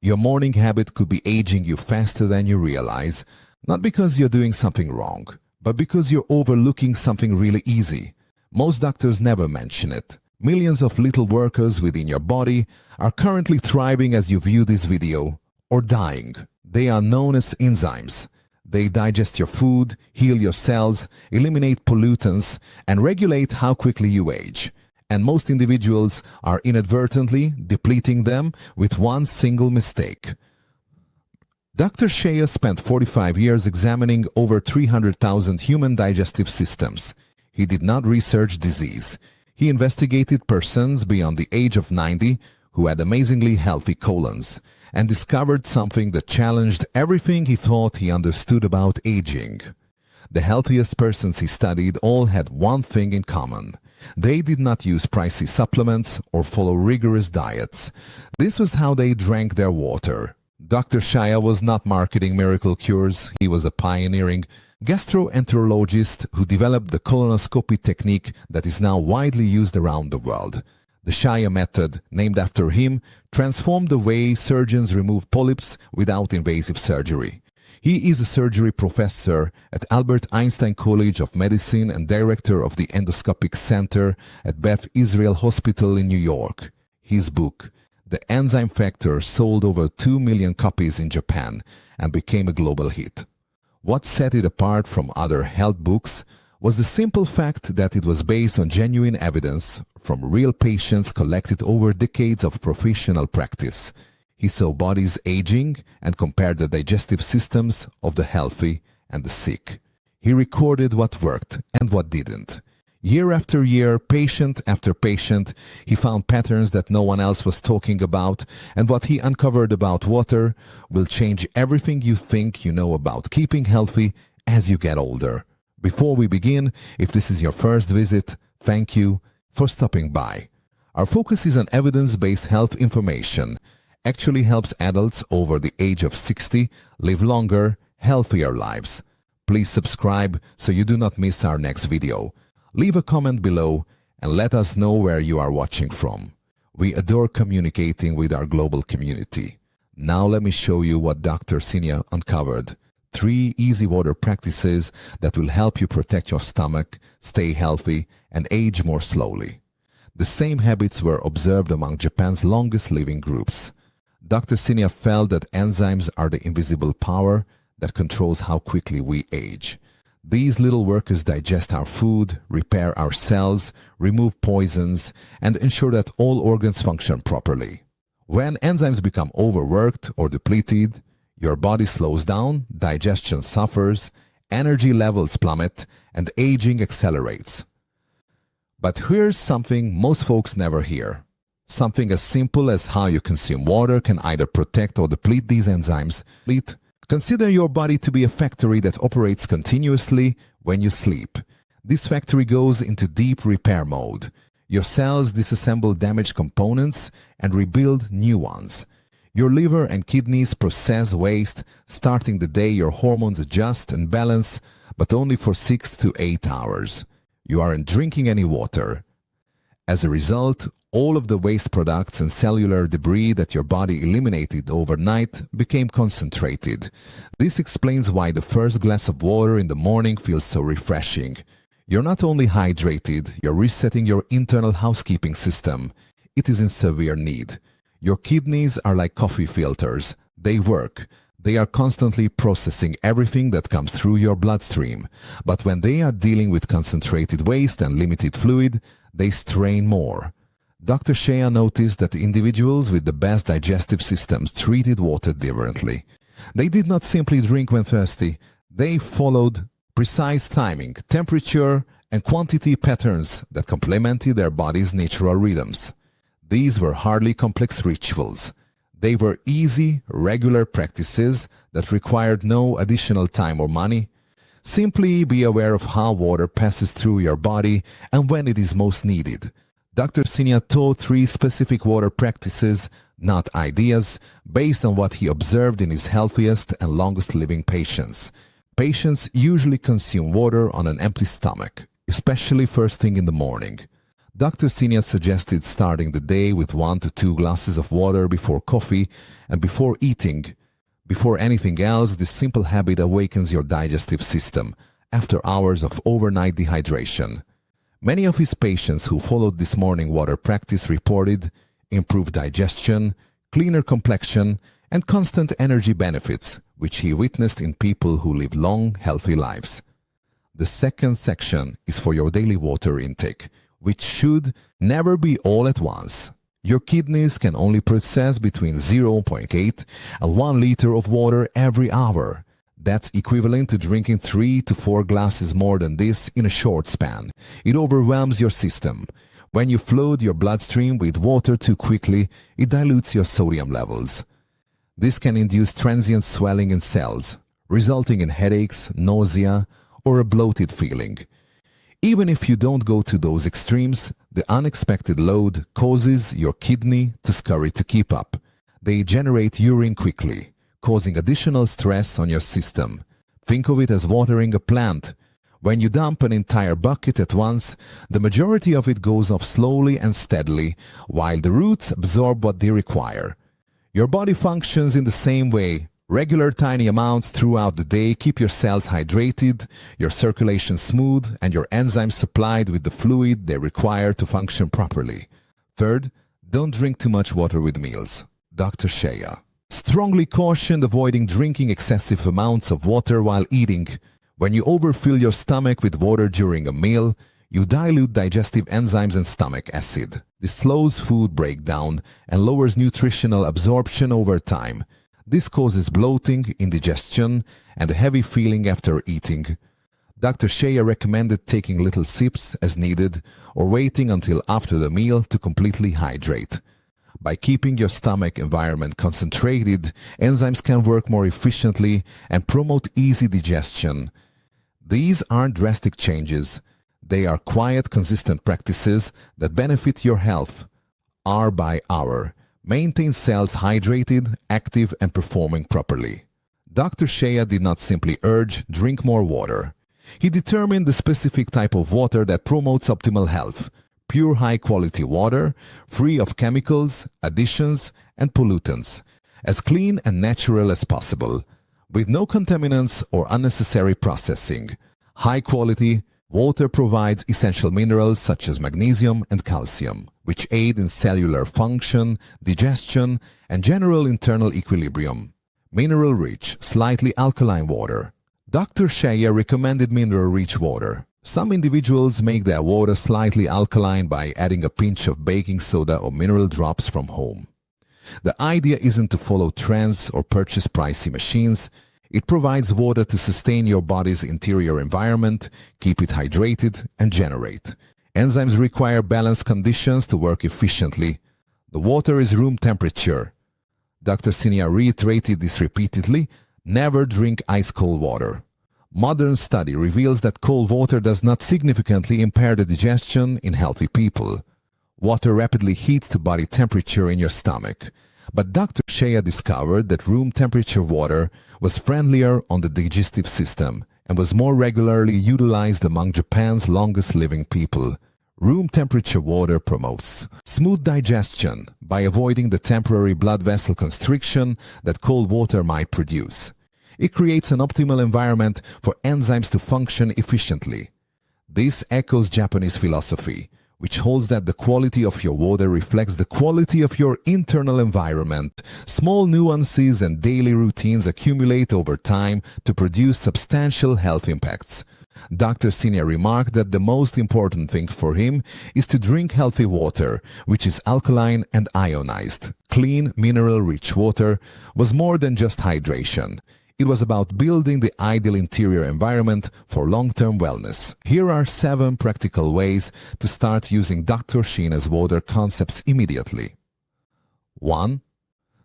Your morning habit could be aging you faster than you realize, not because you're doing something wrong, but because you're overlooking something really easy. Most doctors never mention it. Millions of little workers within your body are currently thriving as you view this video, or dying. They are known as enzymes. They digest your food, heal your cells, eliminate pollutants, and regulate how quickly you age. And most individuals are inadvertently depleting them with one single mistake. Dr. Shea spent 45 years examining over 300,000 human digestive systems. He did not research disease. He investigated persons beyond the age of 90 who had amazingly healthy colons, and discovered something that challenged everything he thought he understood about aging. The healthiest persons he studied all had one thing in common. They did not use pricey supplements or follow rigorous diets. This was how they drank their water. Dr. Shea was not marketing miracle cures. He was a pioneering gastroenterologist who developed the colonoscopy technique that is now widely used around the world. The Shea method, named after him, transformed the way surgeons remove polyps without invasive surgery. He is a surgery professor at Albert Einstein College of Medicine and director of the Endoscopic Center at Beth Israel Hospital in New York. His book, The Enzyme Factor, sold over 2 million copies in Japan and became a global hit. What set it apart from other health books was the simple fact that it was based on genuine evidence from real patients collected over decades of professional practice. He saw bodies aging and compared the digestive systems of the healthy and the sick. He recorded what worked and what didn't. Year after year, patient after patient, he found patterns that no one else was talking about, and what he uncovered about water will change everything you think you know about keeping healthy as you get older. Before we begin, if this is your first visit, thank you for stopping by. Our focus is on evidence-based health information. Actually helps adults over the age of 60 live longer, healthier lives. Please subscribe so you do not miss our next video. Leave a comment below and let us know where you are watching from. We adore communicating with our global community. Now let me show you what Dr. Sinia uncovered. 3 easy water practices that will help you protect your stomach, stay healthy, and age more slowly. The same habits were observed among Japan's longest living groups. Dr. Sinia felt that enzymes are the invisible power that controls how quickly we age. These little workers digest our food, repair our cells, remove poisons, and ensure that all organs function properly. When enzymes become overworked or depleted, your body slows down, digestion suffers, energy levels plummet, and aging accelerates. But here's something most folks never hear. Something as simple as how you consume water can either protect or deplete these enzymes. Consider your body to be a factory that operates continuously when you sleep. This factory goes into deep repair mode. Your cells disassemble damaged components and rebuild new ones. Your liver and kidneys process waste, starting the day your hormones adjust and balance, but only for 6 to 8 hours. You aren't drinking any water. As a result, all of the waste products and cellular debris that your body eliminated overnight became concentrated. This explains why the first glass of water in the morning feels so refreshing. You're not only hydrated, you're resetting your internal housekeeping system. It is in severe need. Your kidneys are like coffee filters. They work. They are constantly processing everything that comes through your bloodstream. But when they are dealing with concentrated waste and limited fluid, they strain more. Dr. Shea noticed that individuals with the best digestive systems treated water differently. They did not simply drink when thirsty. They followed precise timing, temperature, and quantity patterns that complemented their body's natural rhythms. These were hardly complex rituals. They were easy, regular practices that required no additional time or money. Simply be aware of how water passes through your body and when it is most needed. Dr. Sinia taught 3 specific water practices, not ideas, based on what he observed in his healthiest and longest living patients. Patients usually consume water on an empty stomach, especially first thing in the morning. Dr. Sinia suggested starting the day with 1 to 2 glasses of water before coffee and before eating. Before anything else, this simple habit awakens your digestive system after hours of overnight dehydration. Many of his patients who followed this morning water practice reported improved digestion, cleaner complexion, and constant energy benefits, which he witnessed in people who live long, healthy lives. The second section is for your daily water intake, which should never be all at once. Your kidneys can only process between 0.8 and 1 liter of water every hour. That's equivalent to drinking 3 to 4 glasses more than this in a short span. It overwhelms your system. When you flood your bloodstream with water too quickly, it dilutes your sodium levels. This can induce transient swelling in cells, resulting in headaches, nausea, or a bloated feeling. Even if you don't go to those extremes, the unexpected load causes your kidney to scurry to keep up. They generate urine quickly, causing additional stress on your system. Think of it as watering a plant. When you dump an entire bucket at once, the majority of it goes off slowly and steadily, while the roots absorb what they require. Your body functions in the same way. Regular tiny amounts throughout the day keep your cells hydrated, your circulation smooth, and your enzymes supplied with the fluid they require to function properly. Third, don't drink too much water with meals. Dr. Shea strongly cautioned avoiding drinking excessive amounts of water while eating. When you overfill your stomach with water during a meal, you dilute digestive enzymes and stomach acid. This slows food breakdown and lowers nutritional absorption over time. This causes bloating, indigestion, and a heavy feeling after eating. Dr. Shea recommended taking little sips as needed or waiting until after the meal to completely hydrate. By keeping your stomach environment concentrated, enzymes can work more efficiently and promote easy digestion. These aren't drastic changes. They are quiet, consistent practices that benefit your health, hour by hour. Maintain cells hydrated, active, and performing properly. Dr. Shea did not simply urge drink more water. He determined the specific type of water that promotes optimal health: pure high-quality water, free of chemicals, additions, and pollutants, as clean and natural as possible, with no contaminants or unnecessary processing. High-quality water provides essential minerals such as magnesium and calcium, which aid in cellular function, digestion, and general internal equilibrium. Mineral-rich, slightly alkaline water. Dr. Shea recommended mineral-rich water. Some individuals make their water slightly alkaline by adding a pinch of baking soda or mineral drops from home. The idea isn't to follow trends or purchase pricey machines. It provides water to sustain your body's interior environment, keep it hydrated, and generate. Enzymes require balanced conditions to work efficiently. The water is room temperature. Dr. Sinia reiterated this repeatedly. Never drink ice-cold water. Modern study reveals that cold water does not significantly impair the digestion in healthy people. Water rapidly heats to body temperature in your stomach. But Dr. Shea discovered that room temperature water was friendlier on the digestive system and was more regularly utilized among Japan's longest living people. Room temperature water promotes smooth digestion by avoiding the temporary blood vessel constriction that cold water might produce. It creates an optimal environment for enzymes to function efficiently. This echoes Japanese philosophy, which holds that the quality of your water reflects the quality of your internal environment. Small nuances and daily routines accumulate over time to produce substantial health impacts. Dr. Sinia remarked that the most important thing for him is to drink healthy water, which is alkaline and ionized. Clean, mineral-rich water was more than just hydration. It was about building the ideal interior environment for long-term wellness. Here are 7 practical ways to start using Dr. Sheena's water concepts immediately. 1.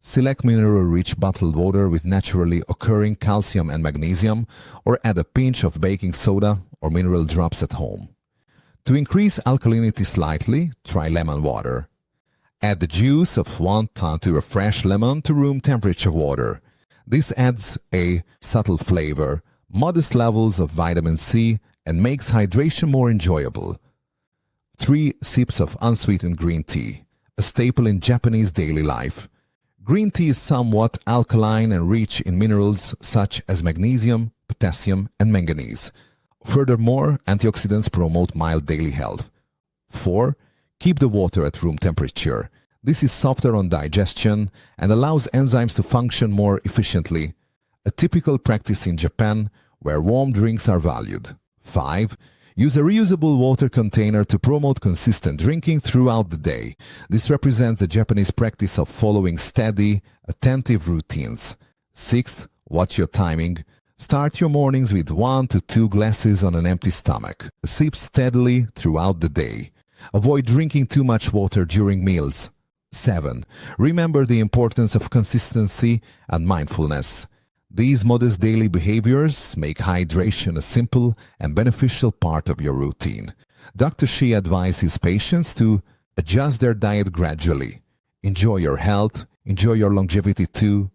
Select mineral-rich bottled water with naturally occurring calcium and magnesium, or add a pinch of baking soda or mineral drops at home. To increase alkalinity slightly, try lemon water. Add the juice of 1 ton to a fresh lemon to room temperature water. This adds a subtle flavor, modest levels of vitamin C, and makes hydration more enjoyable. 3 sips of unsweetened green tea, a staple in Japanese daily life. Green tea is somewhat alkaline and rich in minerals such as magnesium, potassium, and manganese. Furthermore, antioxidants promote mild daily health. 4. Keep the water at room temperature. This is softer on digestion and allows enzymes to function more efficiently, a typical practice in Japan where warm drinks are valued. 5. Use a reusable water container to promote consistent drinking throughout the day. This represents the Japanese practice of following steady, attentive routines. 6. Watch your timing. Start your mornings with 1 to 2 glasses on an empty stomach. Sip steadily throughout the day. Avoid drinking too much water during meals. 7. Remember the importance of consistency and mindfulness. These modest daily behaviors make hydration a simple and beneficial part of your routine. Dr. Shi advised his patients to adjust their diet gradually. Enjoy your health, enjoy your longevity too.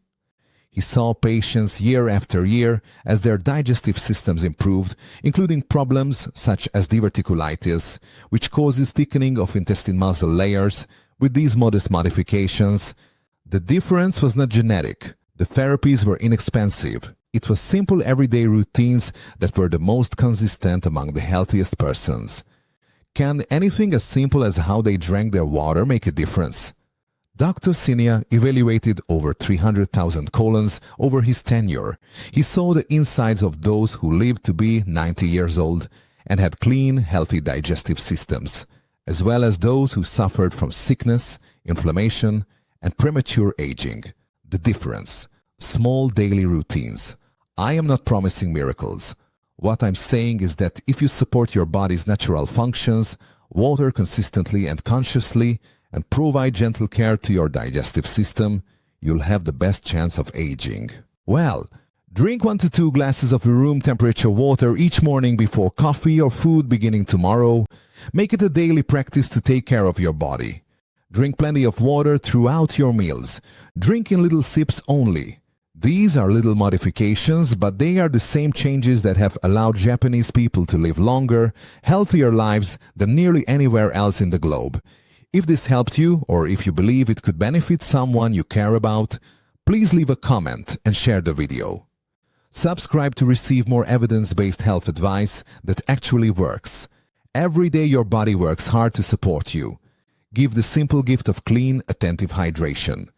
He saw patients year after year as their digestive systems improved, including problems such as diverticulitis, which causes thickening of intestine muscle layers. With these modest modifications, the difference was not genetic. The therapies were inexpensive. It was simple everyday routines that were the most consistent among the healthiest persons. Can anything as simple as how they drank their water make a difference? Dr. Sinia evaluated over 300,000 colons over his tenure. He saw the insides of those who lived to be 90 years old and had clean, healthy digestive systems, as well as those who suffered from sickness, inflammation, and premature aging. The difference: small daily routines. I am not promising miracles. What I'm saying is that if you support your body's natural functions, water consistently and consciously, and provide gentle care to your digestive system, you'll have the best chance of aging. Well, drink 1 to 2 glasses of room temperature water each morning before coffee or food beginning tomorrow. Make it a daily practice to take care of your body. Drink plenty of water throughout your meals. Drink in little sips only. These are little modifications, but they are the same changes that have allowed Japanese people to live longer, healthier lives than nearly anywhere else in the globe. If this helped you, or if you believe it could benefit someone you care about, please leave a comment and share the video. Subscribe to receive more evidence-based health advice that actually works. Every day your body works hard to support you. Give the simple gift of clean, attentive hydration.